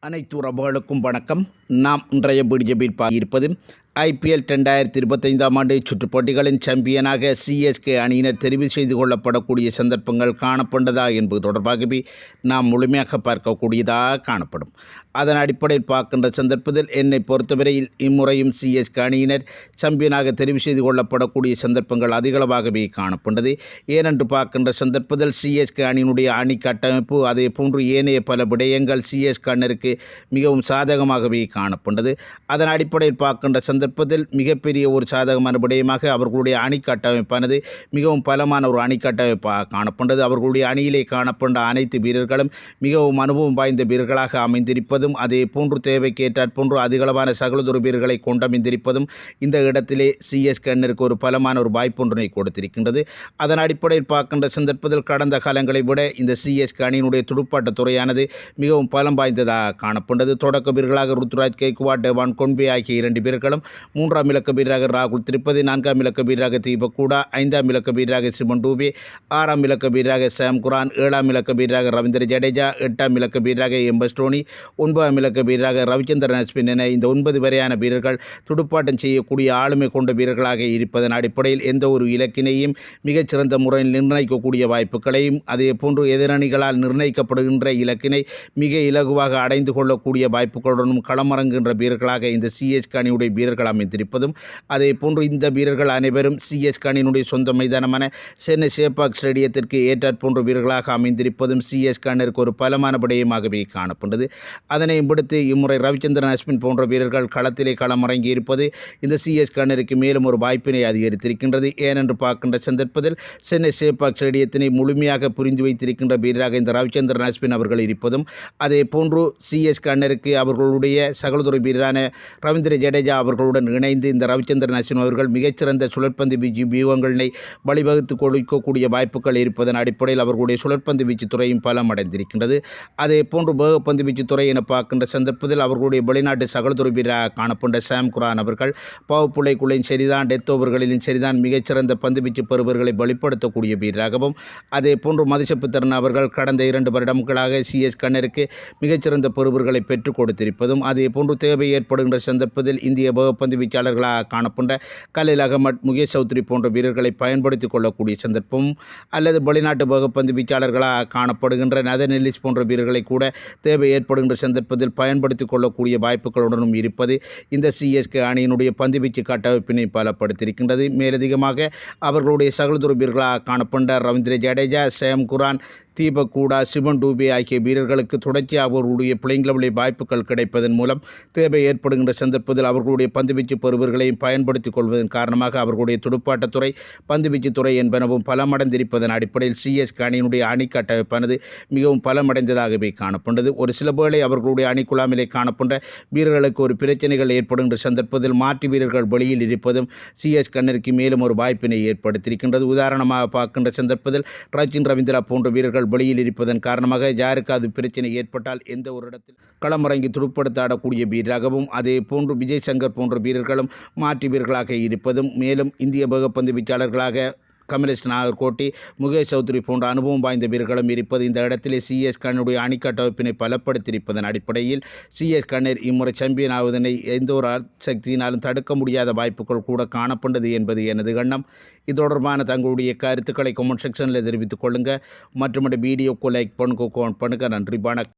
அனைத்து உறவுகளுக்கும் வணக்கம். நாம் இன்றைய பிடிஜபியில் பார்ப்பது IPL 2025 ஆண்டு சுற்றுப்போட்டிகளின் சாம்பியனாக CSK அணியினர் தெரிவு செய்து கொள்ளப்படக்கூடிய சந்தர்ப்பங்கள் காணப்பட்டதா என்பது தொடர்பாகவே நாம் முழுமையாக பார்க்கக்கூடியதாக காணப்படும். அதன் அடிப்படையில் பார்க்கின்ற சந்தர்ப்பத்தில் என்னை பொறுத்தவரையில் இம்முறையும் CSK அணியினர் சாம்பியனாக தெரிவு செய்து கொள்ளப்படக்கூடிய சந்தர்ப்பங்கள் அதிகளவாகவே காணப்பட்டது. ஏனென்று பார்க்கின்ற சந்தர்ப்பத்தில் CSK அணியினுடைய அணி கட்டமைப்பு அதே போன்று ஏனைய பல விடயங்கள் CSK அணியினருக்கு மிகவும் சாதகமாகவே காணப்பட்டது. அதன் அடிப்படையில் பார்க்கின்ற சந்தர்ப்பத்தில் மிகப்பெரிய ஒரு சாதகமான விடயமாக அவர்களுடைய அணி கட்டமைப்பானது மிகவும் பலமான ஒரு அணி கட்டமைப்பாக காணப்பட்டது. அவர்களுடைய அணியிலே காணப்பட்ட அனைத்து வீரர்களும் மிகவும் அனுபவம் வாய்ந்த வீரர்களாக அமைந்திருப்பதும் அதே போன்று தேவைக்கேற்றாற் போன்று அதிகளவான சகலதொரு வீரர்களை கொண்டமைந்திருப்பதும் இந்த இடத்திலே CSK அணியினருக்கு ஒரு பலமான ஒரு வாய்ப்பொன்றினை கொடுத்திருக்கின்றது. அதன் அடிப்படையில் பார்க்கின்ற சந்தர்ப்பத்தில் கடந்த காலங்களை விட இந்த CSK அணியினுடைய துடுப்பாட்டத் துறையானது மிகவும் பலம் வாய்ந்ததாக காணப்பட்டது. தொடக்க வீரர்களாக ருத்துராஜ் கெய்க்வாட், டெவான் கொன்வே ஆகிய 2 வீரர்களும், 3ஆம் இலக்க வீரராக ராகுல் திரிபதி, 4ஆம் இலக்க வீரராக தீபக் கூடா, 5ஆம் இலக்க வீரராக சிவன் டூபே, 6ஆம் இலக்க வீரராக சாம் குரான், 7ஆம் இலக்க வீரராக ரவீந்திர ஜடேஜா, 8ஆம் இலக்க வீரராக MS டோனி, 9ஆம் இலக்க வீரராக ரவிச்சந்திரன் அஸ்வின் என இந்த 9 வரையான வீரர்கள் துடுப்பாட்டம் செய்யக்கூடிய ஆளுமை கொண்ட வீரர்களாக இருப்பதன் அடிப்படையில் எந்த ஒரு இலக்கினையும் மிகச்சிறந்த முறையில் நிர்ணயிக்கக்கூடிய வாய்ப்புகளையும் அதே போன்று எதிரணிகளால் நிர்ணயிக்கப்படுகின்ற இலக்கினை மிக இலகுவாக அடைந்து கொள்ளக்கூடிய வாய்ப்புகளுடனும் களமிறங்குகின்ற வீரர்களாக இந்த CSK அணியுடைய வீரர்கள் அமைந்திருப்பதும் அதே போன்று இந்த வீரர்கள் அனைவரும் CSK அணியினுடைய சொந்த மைதானமான சென்னை சேப்பாக் ஸ்டேடியத்திற்கு ஏற்றாற் போன்ற வீரர்களாக அமைந்திருப்பதும் CSK அணியினருக்கு ஒரு பலமான விடயமாகவே காணப்பட்டது. அதனை விடுத்து இம்முறை ரவிச்சந்திரன் அஸ்வின் போன்ற வீரர்கள் களத்திலே களமிறங்கி இருப்பது இந்த CSK அணியினருக்கு மேலும் ஒரு வாய்ப்பினை அதிகரித்திருக்கின்றது. ஏனென்று பார்க்கின்ற சந்தர்ப்பத்தில் சென்னை சேப்பாக் ஸ்டேடியத்தினை முழுமையாக புரிந்து வைத்திருக்கின்ற வீரராக இந்த ரவிச்சந்திரன் அஸ்வின் அவர்கள் இருப்பதும் அதே போன்று CSK அணியினருக்கு அவர்களுடைய சகலதுறை வீரரான ரவீந்திர ஜடேஜா அவர்களுடன் இணைந்து இந்த ரவிச்சந்திரன் அஸ்வின் அவர்கள் மிகச்சிறந்த சுழற்பந்து வீச்சு வியூகங்களை வழிவகுத்து கொடுக்கக்கூடிய வாய்ப்புகள் இருப்பதன் அடிப்படையில் அவர்களுடைய சுழற்பந்து வீச்சு துறையும் பலம் அடைந்திருக்கின்றது. அதே போன்று வேகப்பந்து வீச்சு துறை என பார்க்கின்ற சந்தர்ப்பத்தில் அவர்களுடைய வெளிநாட்டு சகலதுறை வீரராக காணப்பட்ட சாம் குரான் அவர்கள் பவர் பிளேக்குள்ளையும் சரிதான், டெத் ஓவர்களிலும் சரிதான் மிகச்சிறந்த பந்து வீச்சு பெறுவர்களை வெளிப்படுத்தக்கூடிய வீரராகவும், அதே போன்று மதிசப்பு திறன் அவர்கள் கடந்த 2 வருடங்களாக CSK அணியினருக்கு மிகச்சிறந்த பெறுவர்களை பெற்றுக் கொடுத்திருப்பதும் அதே போன்று தேவை ஏற்படுகின்ற சந்தர்ப்பத்தில் இந்திய வேகப்பந்து வீச்சாளர்களாக காணப்பட்ட கலில் அகமட், முகேஷ் சௌத்ரி போன்ற வீரர்களை பயன்படுத்திக் கொள்ளக்கூடிய சந்தர்ப்பமும் அல்லது வெளிநாட்டு வேகப்பந்து வீச்சாளர்களாக காணப்படுகின்ற நதன் எல்லிஸ் போன்ற வீரர்களை கூட தேவை ஏற்படுகின்ற சந்தர்ப்பத்தில் பயன்படுத்திக் கொள்ளக்கூடிய வாய்ப்புகளுடனும் இருப்பது இந்த CSK அணியினுடைய பந்துவீச்சு கட்டமைப்பினை பலப்படுத்தியிருக்கின்றது. மேலதிகமாக அவர்களுடைய சகலதுறை வீரர்களாக காணப்பட்ட ரவீந்திர ஜடேஜா, சாம் குரான், தீபக் கூடா, சிவன் டூபே ஆகிய வீரர்களுக்கு தொடர்ச்சியாக அவர்களுடைய பிளேயிங் லெவலில் வாய்ப்புகள் கிடைப்பதன் மூலம் தேவை ஏற்படுகின்ற சந்தர்ப்பத்தில் அவர்களுடைய பந்துவீச்சு பெறுவர்களையும் பயன்படுத்திக் கொள்வதன் காரணமாக அவர்களுடைய துடுப்பாட்டத்துறை பந்துவீச்சு துறை என்பனவும் பலமடைந்திருப்பதன் அடிப்படையில் CSK அணியினுடைய அணி கட்டமைப்பானது மிகவும் பலமடைந்ததாகவே காணப்பட்டது. ஒரு சில வேளை அவர்களுடைய அணிக்குழாமிலே காணப்பட்ட வீரர்களுக்கு ஒரு பிரச்சனைகள் ஏற்படுகின்ற சந்தர்ப்பத்தில் மாற்று வீரர்கள் வெளியில் இருப்பதும் CSK அணியினருக்கு மேலும் ஒரு வாய்ப்பினை ஏற்படுத்தியிருக்கின்றது. உதாரணமாக பார்க்கின்ற சந்தர்ப்பத்தில் ரச்சின் ரவீந்திரா போன்ற வீரர்கள் வெளியில் இருப்பதன் காரணமாக யாருக்காவது பிரச்சனை ஏற்பட்டால் எந்த ஒரு இடத்தில் களமிறங்கி துடுப்படுத்த ஆடக்கூடிய வீரராகவும் அதே போன்று விஜய் சங்கர் போன்ற வீரர்களும் மாற்று வீரர்களாக இருப்பதும் மேலும் இந்திய வேகப்பந்து வீச்சாளர்களாக கமலேஷ் நாகர்கோட்டி, முகேஷ் சௌத்ரி போன்ற அனுபவம் வாய்ந்த வீரர்களும் இருப்பது இந்த இடத்திலே CSK அணியுடைய அணி கட்டமைப்பினை பலப்படுத்தியிருப்பதன் அடிப்படையில் CSK அணியினர் இம்முறை சாம்பியன் ஆவதனை எந்த ஒரு சக்தியினாலும் தடுக்க முடியாத வாய்ப்புகள் கூட காணப்பட்டது என்பது எனது எண்ணம். இது தொடர்பான தங்களுடைய கருத்துக்களை கமெண்ட் செக்ஷனில் தெரிவித்துக் கொள்ளுங்கள். மற்றும் வீடியோக்கு லைக் பண்ணுங்க. நன்றி, வணக்கம்.